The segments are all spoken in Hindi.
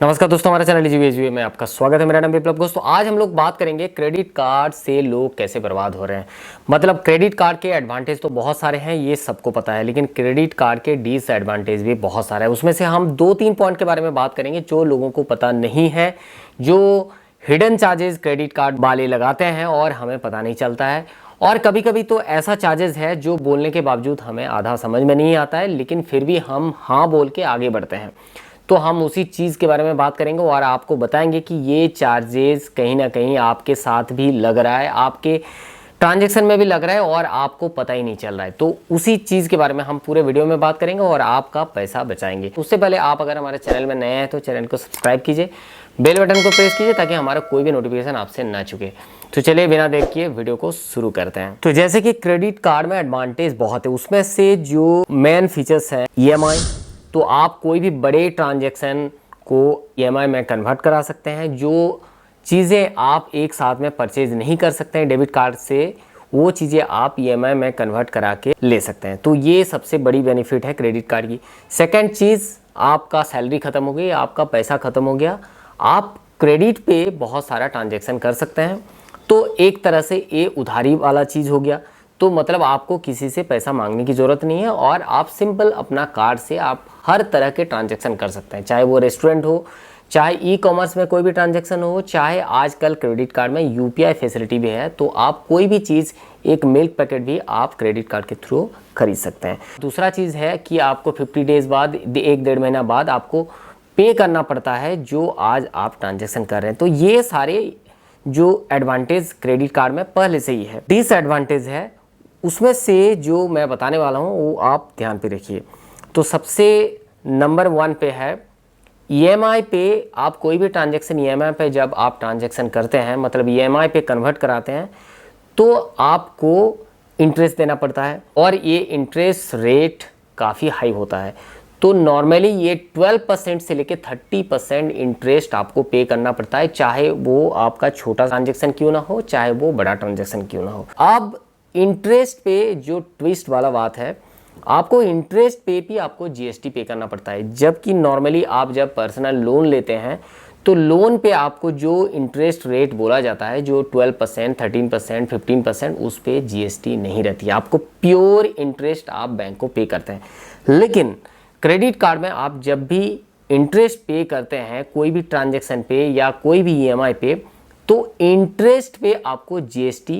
नमस्कार दोस्तों, हमारे चैनल जी में आपका स्वागत है। मेरा नाम विप्लव। दोस्तों आज हम लोग बात करेंगे क्रेडिट कार्ड से लोग कैसे बर्बाद हो रहे हैं। मतलब क्रेडिट कार्ड के एडवांटेज तो बहुत सारे हैं, ये सबको पता है, लेकिन क्रेडिट कार्ड के डिसएडवांटेज भी बहुत सारे हैं। उसमें से हम 2-3 पॉइंट के बारे में बात करेंगे जो लोगों को पता नहीं है, जो हिडन चार्जेस क्रेडिट कार्ड वाले लगाते हैं और हमें पता नहीं चलता है। और कभी कभी तो ऐसा चार्जेस है जो बोलने के बावजूद हमें आधा समझ में नहीं आता है, लेकिन फिर भी हम हाँ बोल के आगे बढ़ते हैं। तो हम उसी चीज़ के बारे में बात करेंगे और आपको बताएंगे कि ये चार्जेस कहीं ना कहीं आपके साथ भी लग रहा है, आपके ट्रांजैक्शन में भी लग रहा है और आपको पता ही नहीं चल रहा है। तो उसी चीज़ के बारे में हम पूरे वीडियो में बात करेंगे और आपका पैसा बचाएंगे। उससे पहले आप अगर हमारे चैनल में नए हैं तो चैनल को सब्सक्राइब कीजिए, बेल बटन को प्रेस कीजिए ताकि हमारा कोई भी नोटिफिकेशन आपसे ना चुके। तो चलिए बिना देर किए वीडियो को शुरू करते हैं। तो जैसे कि क्रेडिट कार्ड में एडवांटेज बहुत है, उसमें से जो मेन फीचर्स हैं EMI। तो आप कोई भी बड़े ट्रांजैक्शन को EMI में कन्वर्ट करा सकते हैं। जो चीज़ें आप एक साथ में परचेज नहीं कर सकते हैं डेबिट कार्ड से, वो चीज़ें आप EMI में कन्वर्ट करा के ले सकते हैं। तो ये सबसे बड़ी बेनिफिट है क्रेडिट कार्ड की। सेकंड चीज़, आपका सैलरी ख़त्म हो गई, आपका पैसा ख़त्म हो गया, आप क्रेडिट पे बहुत सारा ट्रांजैक्शन कर सकते हैं। तो एक तरह से ये उधारी वाला चीज़ हो गया। तो मतलब आपको किसी से पैसा मांगने की ज़रूरत नहीं है और आप सिंपल अपना कार्ड से आप हर तरह के ट्रांजैक्शन कर सकते हैं, चाहे वो रेस्टोरेंट हो, चाहे ई-कॉमर्स में कोई भी ट्रांजैक्शन हो, चाहे आजकल क्रेडिट कार्ड में UPI फैसिलिटी भी है। तो आप कोई भी चीज़, एक मिल्क पैकेट भी आप क्रेडिट कार्ड के थ्रू खरीद सकते हैं। दूसरा चीज़ है कि आपको 50 डेज़ बाद, 1-1.5 महीना बाद आपको पे करना पड़ता है जो आज आप ट्रांजैक्शन कर रहे हैं। तो ये सारे जो एडवांटेज क्रेडिट कार्ड में पहले से ही है। डिसएडवांटेज है उसमें से जो मैं बताने वाला हूँ वो आप ध्यान पे रखिए। तो सबसे नंबर 1 पे है EMI पे। आप कोई भी ट्रांजैक्शन EMI पे जब आप ट्रांजैक्शन करते हैं, मतलब EMI पे कन्वर्ट कराते हैं, तो आपको इंटरेस्ट देना पड़ता है और ये इंटरेस्ट रेट काफ़ी हाई होता है। तो नॉर्मली ये 12% से लेकर 30% इंटरेस्ट आपको पे करना पड़ता है, चाहे वो आपका छोटा ट्रांजैक्शन क्यों ना हो, चाहे वो बड़ा ट्रांजैक्शन क्यों ना हो। अब इंटरेस्ट पे जो ट्विस्ट वाला बात है, आपको इंटरेस्ट पे भी आपको GST पे करना पड़ता है। जबकि नॉर्मली आप जब पर्सनल लोन लेते हैं तो लोन पे आपको जो इंटरेस्ट रेट बोला जाता है, जो 12%, 13%, 15%, उस पे GST नहीं रहती है। आपको प्योर इंटरेस्ट आप बैंक को पे करते हैं। लेकिन क्रेडिट कार्ड में आप जब भी इंटरेस्ट पे करते हैं कोई भी ट्रांजैक्शन पे या कोई भी EMI पे, तो इंटरेस्ट पे आपको GST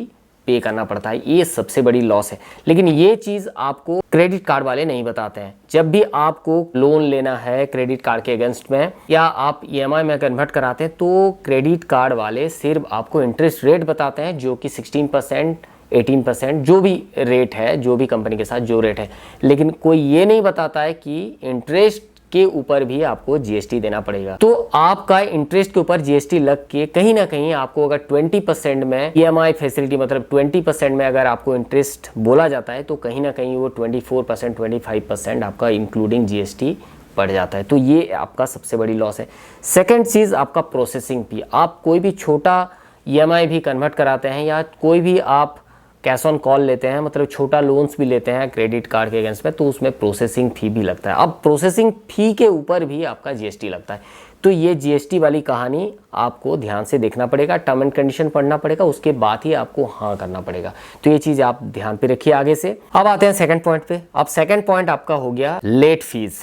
पे करना पड़ता है। ये सबसे बड़ी लॉस है, लेकिन ये चीज़ आपको क्रेडिट कार्ड वाले नहीं बताते हैं। जब भी आपको लोन लेना है क्रेडिट कार्ड के अगेंस्ट में या आप EMI में कन्वर्ट कराते हैं, तो क्रेडिट कार्ड वाले सिर्फ आपको इंटरेस्ट रेट बताते हैं, जो कि 16%, 18%, जो भी रेट है, जो भी कंपनी के साथ जो रेट है। लेकिन कोई ये नहीं बताता है कि इंटरेस्ट के ऊपर भी आपको GST देना पड़ेगा। तो आपका इंटरेस्ट के ऊपर GST लग के कहीं ना कहीं आपको अगर 20% में EMI फैसिलिटी, मतलब 20% में अगर आपको इंटरेस्ट बोला जाता है, तो कहीं ना कहीं वो 24%, 25% आपका इंक्लूडिंग GST पड़ जाता है। तो ये आपका सबसे बड़ी लॉस है। सेकेंड चीज़, आपका प्रोसेसिंग फी। आप कोई भी छोटा EMI भी कन्वर्ट कराते हैं या कोई भी आप कैश ऑन कॉल लेते हैं, मतलब छोटा लोन्स भी लेते हैं क्रेडिट कार्ड के अगेंस्ट में, तो उसमें प्रोसेसिंग फ़ी भी लगता है। अब प्रोसेसिंग फ़ी के ऊपर भी आपका GST लगता है। तो ये GST वाली कहानी आपको ध्यान से देखना पड़ेगा, टर्म एंड कंडीशन पढ़ना पड़ेगा, उसके बाद ही आपको हाँ करना पड़ेगा। तो ये चीज़ आप ध्यान पे रखिए आगे से। अब आते हैं सेकंड पॉइंट पे। अब सेकंड पॉइंट आपका हो गया लेट फीस।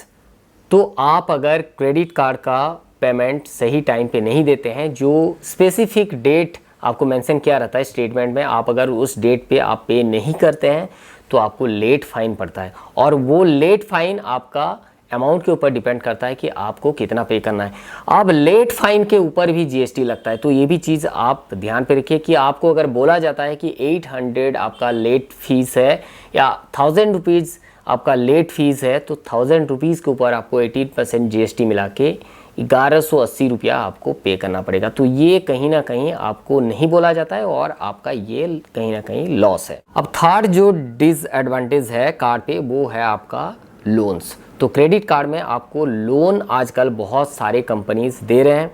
तो आप अगर क्रेडिट कार्ड का पेमेंट सही टाइम पे नहीं देते हैं, जो स्पेसिफिक डेट आपको मेंशन किया रहता है स्टेटमेंट में, आप अगर उस डेट पे आप पे नहीं करते हैं तो आपको लेट फाइन पड़ता है। और वो लेट फाइन आपका अमाउंट के ऊपर डिपेंड करता है कि आपको कितना पे करना है। अब लेट फाइन के ऊपर भी GST लगता है। तो ये भी चीज़ आप ध्यान पे रखिए कि आपको अगर बोला जाता है कि 800 आपका लेट फीस है या 1000 रुपीज़ आपका लेट फीस है, तो 1000 रुपीज़ के ऊपर आपको 18% GST मिला के 1180 रुपया आपको पे करना पड़ेगा। तो ये कहीं ना कहीं आपको नहीं बोला जाता है और आपका ये कहीं ना कहीं लॉस है। अब थर्ड जो डिसएडवांटेज है कार्ड पे, वो है आपका लोन्स। तो क्रेडिट कार्ड में आपको लोन आजकल बहुत सारे कंपनीज दे रहे हैं।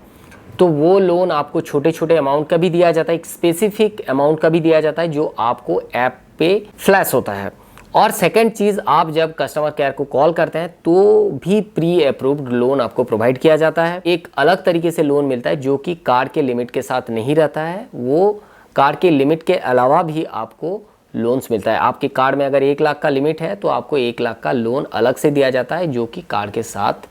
तो वो लोन आपको छोटे छोटे अमाउंट का भी दिया जाता है, एक स्पेसिफिक अमाउंट का भी दिया जाता है, जो आपको ऐप पे फ्लैश होता है। और सेकंड चीज़, आप जब कस्टमर केयर को कॉल करते हैं तो भी प्री अप्रूव्ड लोन आपको प्रोवाइड किया जाता है। एक अलग तरीके से लोन मिलता है जो कि कार्ड के लिमिट के साथ नहीं रहता है, वो कार्ड के लिमिट के अलावा भी आपको लोन्स मिलता है। आपके कार्ड में अगर 1 लाख का लिमिट है तो आपको 1 लाख का लोन अलग से दिया जाता है जो कि कार्ड के साथ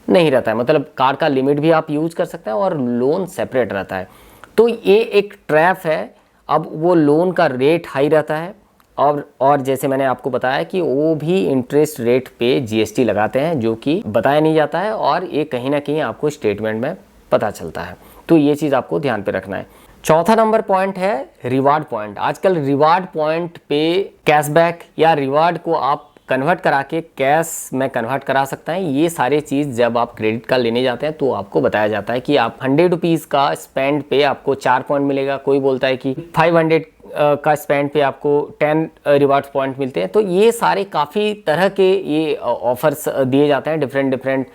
नहीं रहता है। मतलब कार्ड का लिमिट भी आप यूज़ कर सकते हैं और लोन सेपरेट रहता है। तो ये एक ट्रैप है। अब वो लोन का रेट हाई रहता है और जैसे मैंने आपको बताया कि वो भी इंटरेस्ट रेट पे जीएसटी लगाते हैं जो कि बताया नहीं जाता है और ये कहीं ना कहीं आपको स्टेटमेंट में पता चलता है। तो ये चीज़ आपको ध्यान पे रखना है। चौथा नंबर पॉइंट है रिवार्ड पॉइंट। आजकल रिवार्ड पॉइंट पे कैशबैक या रिवार्ड को आप कन्वर्ट करा के कैश में कन्वर्ट करा सकते हैं। ये सारे चीज़ जब आप क्रेडिट कार्ड लेने जाते हैं तो आपको बताया जाता है कि आप 100 रुपीज़ का स्पेंड पे आपको 4 पॉइंट मिलेगा। कोई बोलता है कि 500 का स्पेंड पे आपको 10 रिवार्ड पॉइंट मिलते हैं। तो ये सारे काफ़ी तरह के ये ऑफर्स दिए जाते हैं डिफरेंट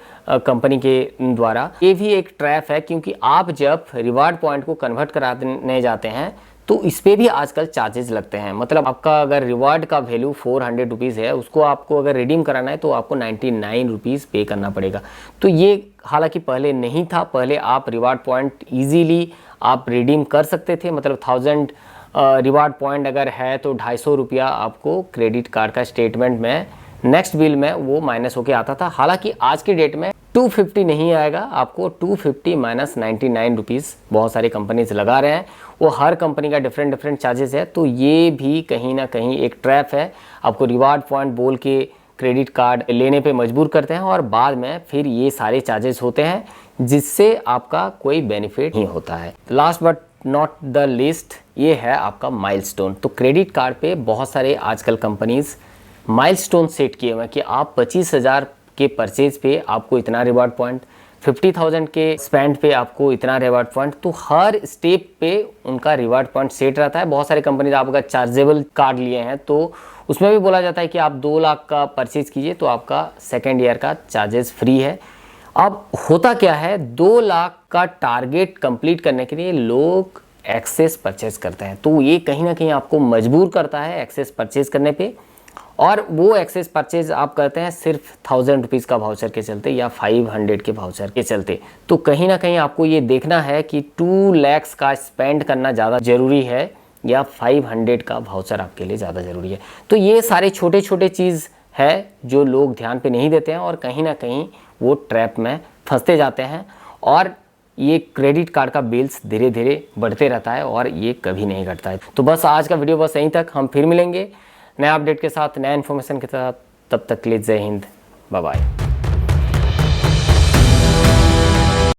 कंपनी के द्वारा। ये भी एक ट्रैप है क्योंकि आप जब रिवार्ड पॉइंट को कन्वर्ट कराने जाते हैं तो इस पर भी आजकल चार्जेस लगते हैं। मतलब आपका अगर रिवार्ड का वैल्यू 400 रुपीज़ है, उसको आपको अगर रिडीम कराना है तो आपको 99 रुपीज़ पे करना पड़ेगा। तो ये हालांकि पहले नहीं था। पहले आप रिवार्ड पॉइंट ईजीली आप रिडीम कर सकते थे। मतलब 1000 रिवार्ड पॉइंट अगर है तो 250 रुपया आपको क्रेडिट कार्ड का स्टेटमेंट में नेक्स्ट बिल में वो माइनस होके आता था। हालांकि आज की डेट में 250 नहीं आएगा, आपको 250 माइनस 99 रुपीज़ बहुत सारी कंपनीज लगा रहे हैं। वो हर कंपनी का डिफरेंट चार्जेस है। तो ये भी कहीं ना कहीं एक ट्रैप है। आपको रिवार्ड पॉइंट बोल के क्रेडिट कार्ड लेने पे मजबूर करते हैं और बाद में फिर ये सारे चार्जेस होते हैं जिससे आपका कोई बेनिफिट नहीं होता है। Last but not the list, ये है आपका माइलस्टोन। तो क्रेडिट कार्ड पे बहुत सारे आजकल कंपनीज माइलस्टोन सेट किए हुए हैं कि आप 25,000 के परचेज पे आपको इतना रिवार्ड पॉइंट, 50,000 के स्पेंड पे आपको इतना रिवार्ड पॉइंट। तो हर स्टेप पे उनका रिवार्ड पॉइंट सेट रहता है। बहुत सारी कंपनीज आप अगर चार्जेबल कार्ड लिए हैं तो उसमें भी बोला जाता है कि आप 2 लाख का परचेज कीजिए तो आपका सेकेंड ईयर का चार्जेस फ्री है। अब होता क्या है, 2 लाख का टारगेट कंप्लीट करने के लिए लोग एक्सेस परचेज करते हैं। तो ये कहीं ना कहीं आपको मजबूर करता है एक्सेस परचेज करने पे। और वो एक्सेस परचेज आप करते हैं सिर्फ 1000 रुपीज़ का वाउचर के चलते या 500 के वाउचर के चलते। तो कहीं ना कहीं आपको ये देखना है कि 2 लाख का स्पेंड करना ज़्यादा ज़रूरी है या 500 का वाउचर आपके लिए ज़्यादा ज़रूरी है। तो ये सारे छोटे छोटे चीज़ है जो लोग ध्यान पे नहीं देते हैं और कहीं ना कहीं वो ट्रैप में फंसते जाते हैं और ये क्रेडिट कार्ड का बिल्स धीरे धीरे बढ़ते रहता है और ये कभी नहीं घटता है। तो बस आज का वीडियो बस यहीं तक। हम फिर मिलेंगे नया अपडेट के साथ, नया इन्फॉर्मेशन के साथ। तब तक के लिए जय हिंद, बाय बाय।